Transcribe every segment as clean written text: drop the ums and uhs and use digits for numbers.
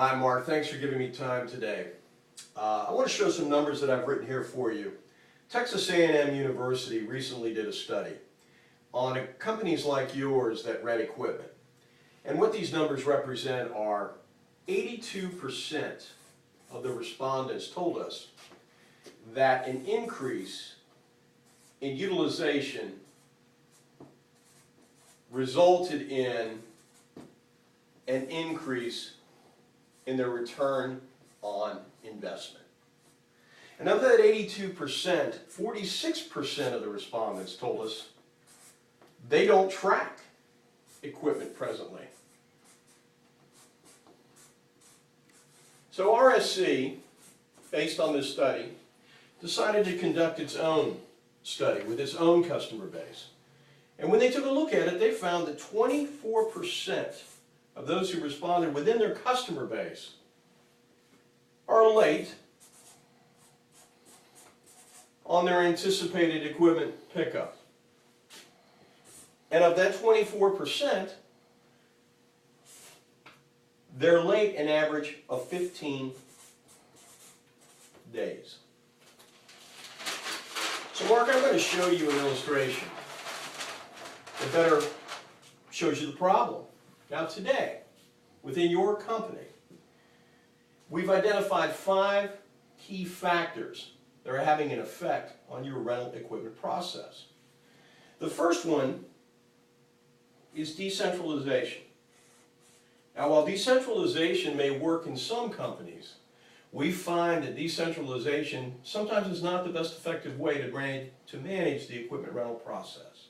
Hi Mark, thanks for giving me time today. I want to show some numbers that I've written here for you. Texas A&M University recently did a study on companies like yours that rent equipment. And what these numbers represent are 82% of the respondents told us that an increase in utilization resulted in an increase in their return on investment. And of that 82%, 46% of the respondents told us they don't track equipment presently. So RSC, based on this study, decided to conduct its own study with its own customer base. And when they took a look at it, they found that 24% of those who responded within their customer base are late on their anticipated equipment pickup. And of that 24%, they're late an average of 15 days. So Mark, I'm going to show you an illustration that better shows you the problem. Now today, within your company, we've identified 5 key factors that are having an effect on your rental equipment process. The first one is decentralization. Now while decentralization may work in some companies, we find that decentralization sometimes is not the best effective way to manage the equipment rental process.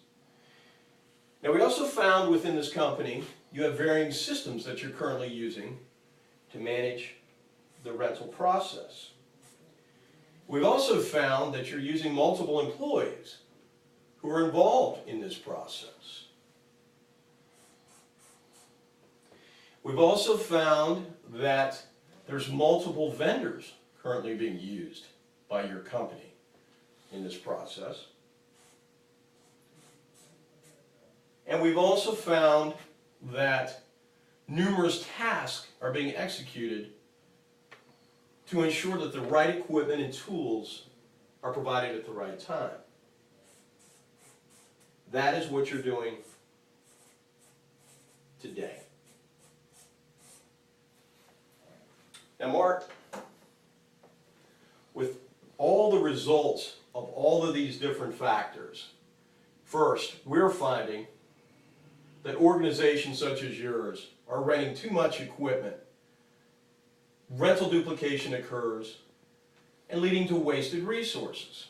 Now we also found within this company you have varying systems that you're currently using to manage the rental process. We've also found that you're using multiple employees who are involved in this process. We've also found that there's multiple vendors currently being used by your company in this process. And we've also found that numerous tasks are being executed to ensure that the right equipment and tools are provided at the right time. That is what you're doing today. Now Mark, with all the results of all of these different factors, first, we're finding that organizations such as yours are renting too much equipment, rental duplication occurs, and leading to wasted resources.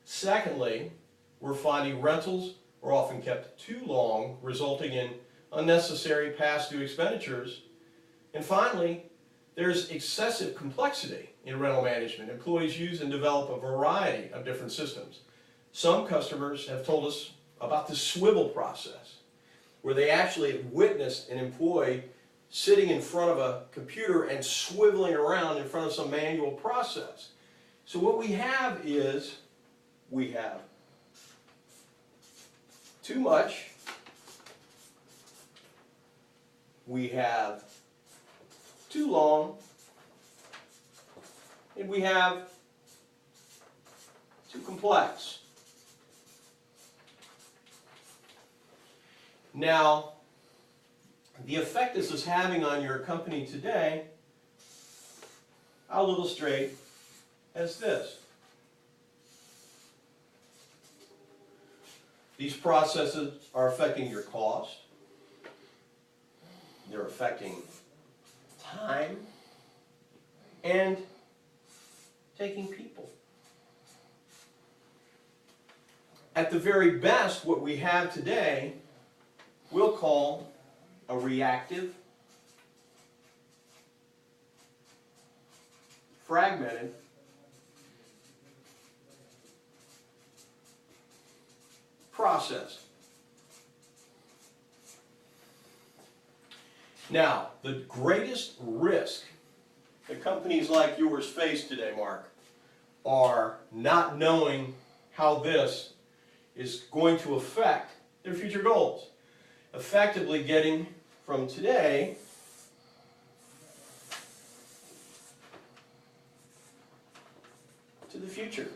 Secondly, we're finding rentals are often kept too long, resulting in unnecessary past due expenditures. And finally, there's excessive complexity in rental management. Employees use and develop a variety of different systems. Some customers have told us about the swivel process, where they actually have witnessed an employee sitting in front of a computer and swiveling around in front of some manual process. So what we have is, we have too much, we have too long, and we have too complex. Now, the effect this is having on your company today, I'll illustrate as this. These processes are affecting your cost, they're affecting time, and taking people. At the very best, what we have today we'll call a reactive, fragmented, process. Now, the greatest risk that companies like yours face today, Mark, are not knowing how this is going to affect their future goals. Effectively getting from today to the future.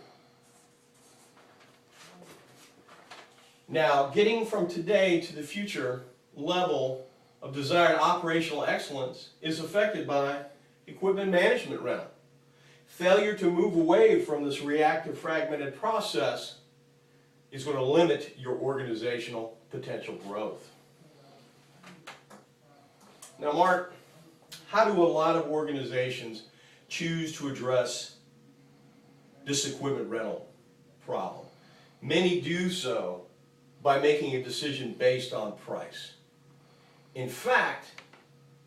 Now, getting from today to the future level of desired operational excellence is affected by equipment management rental. Failure to move away from this reactive fragmented process is going to limit your organizational potential growth. Now, Mark, how do a lot of organizations choose to address this equipment rental problem? Many do so by making a decision based on price. In fact,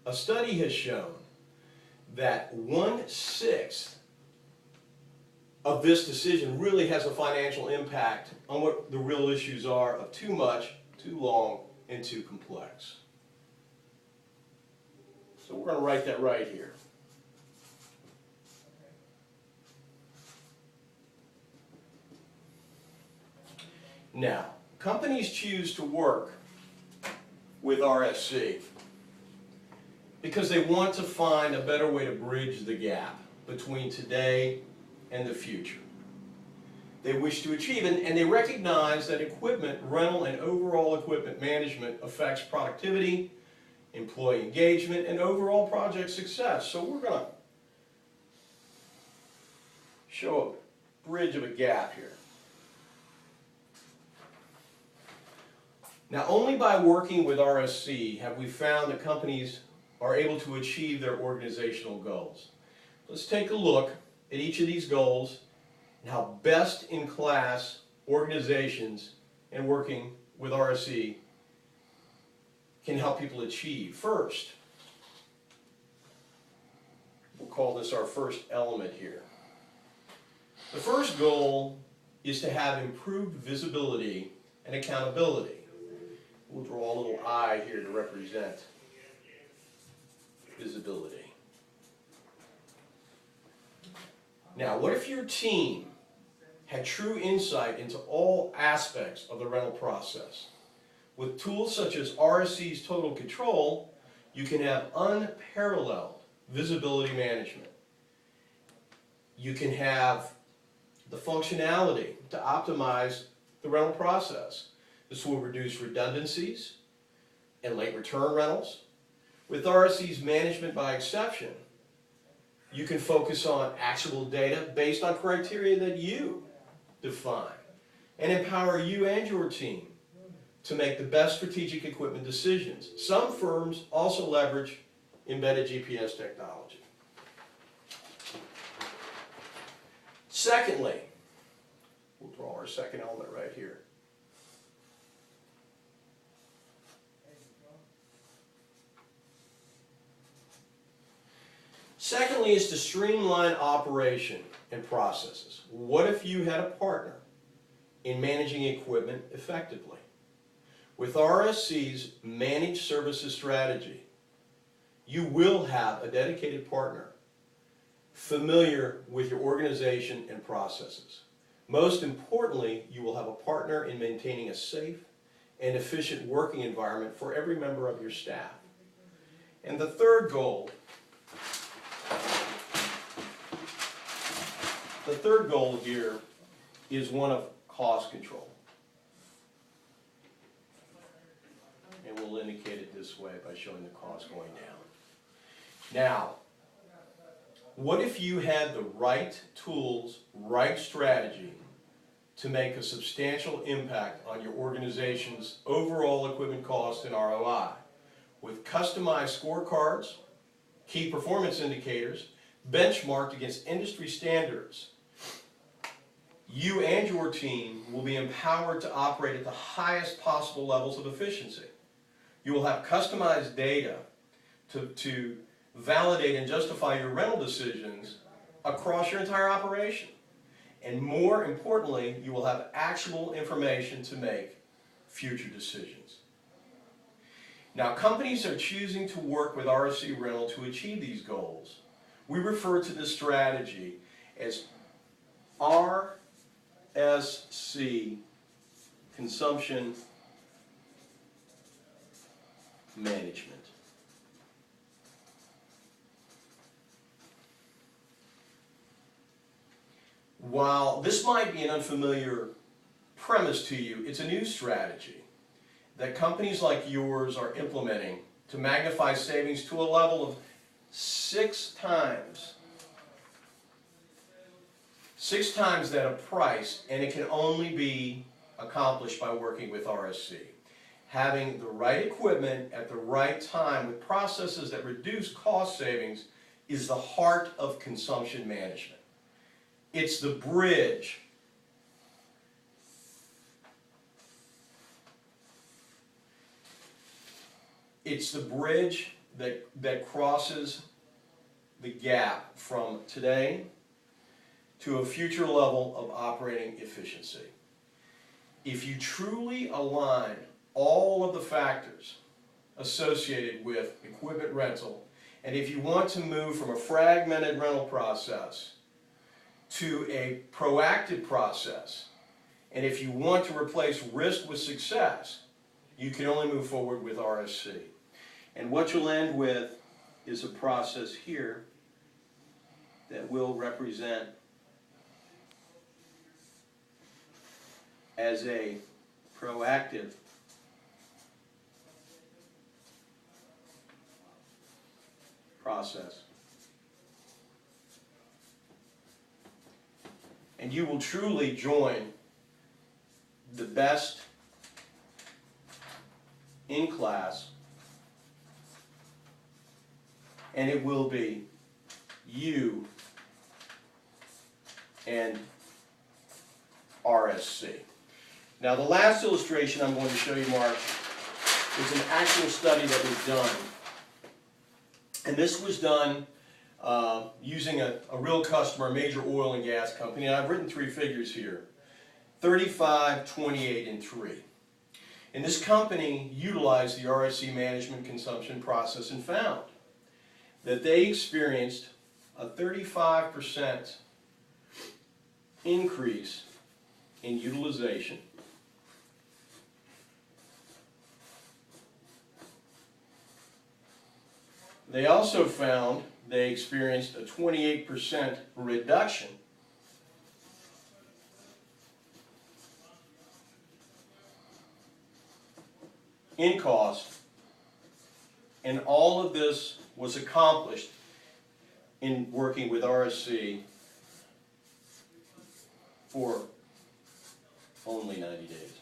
a study has shown that 1/6 of this decision really has a financial impact on what the real issues are of too much, too long, and too complex. So we're going to write that right here. Now, companies choose to work with RSC because they want to find a better way to bridge the gap between today and the future. They wish to achieve, and they recognize that equipment rental and overall equipment management affects productivity, employee engagement, and overall project success. So we're going to show a bridge of a gap here. Now, only by working with RSC have we found that companies are able to achieve their organizational goals. Let's take a look at each of these goals and how best-in-class organizations and working with RSC can help people achieve. First, we'll call this our first element here. The first goal is to have improved visibility and accountability. We'll draw a little I here to represent visibility. Now, what if your team had true insight into all aspects of the rental process? With tools such as RSC's Total Control, you can have unparalleled visibility management. You can have the functionality to optimize the rental process. This will reduce redundancies and late return rentals. With RSC's management by exception, you can focus on actual data based on criteria that you define and empower you and your team to make the best strategic equipment decisions. Some firms also leverage embedded GPS technology. Secondly, we'll draw our second element right here. Secondly is to streamline operation and processes. What if you had a partner in managing equipment effectively? With RSC's managed services strategy, you will have a dedicated partner familiar with your organization and processes. Most importantly, you will have a partner in maintaining a safe and efficient working environment for every member of your staff. And the third goal here is one of cost control. And we'll indicate it this way by showing the cost going down. Now, what if you had the right tools, right strategy to make a substantial impact on your organization's overall equipment cost and ROI? With customized scorecards, key performance indicators, benchmarked against industry standards, you and your team will be empowered to operate at the highest possible levels of efficiency. You will have customized data to validate and justify your rental decisions across your entire operation. And more importantly, you will have actual information to make future decisions. Now, companies are choosing to work with RSC Rental to achieve these goals. We refer to this strategy as RSC consumption management. while this might be an unfamiliar premise to you, it's a new strategy that companies like yours are implementing to magnify savings to a level of 6 times. 6 times that of price, and it can only be accomplished by working with RSC. Having the right equipment at the right time with processes that reduce cost savings is the heart of consumption management. It's the bridge that crosses the gap from today to a future level of operating efficiency. If you truly align all of the factors associated with equipment rental, and if you want to move from a fragmented rental process to a proactive process, and if you want to replace risk with success, you can only move forward with RSC. And what you'll end with is a process here that will represent as a proactive process. And you will truly join the best in class, and it will be you and RSC. Now the last illustration I'm going to show you, Mark, is an actual study that was done. And this was done using a real customer, a major oil and gas company. And I've written 3 figures here: 35, 28, and 3. And this company utilized the RSC management consumption process and found that they experienced a 35% increase in utilization. They also found they experienced a 28% reduction in cost, and all of this was accomplished in working with RSC for only 90 days.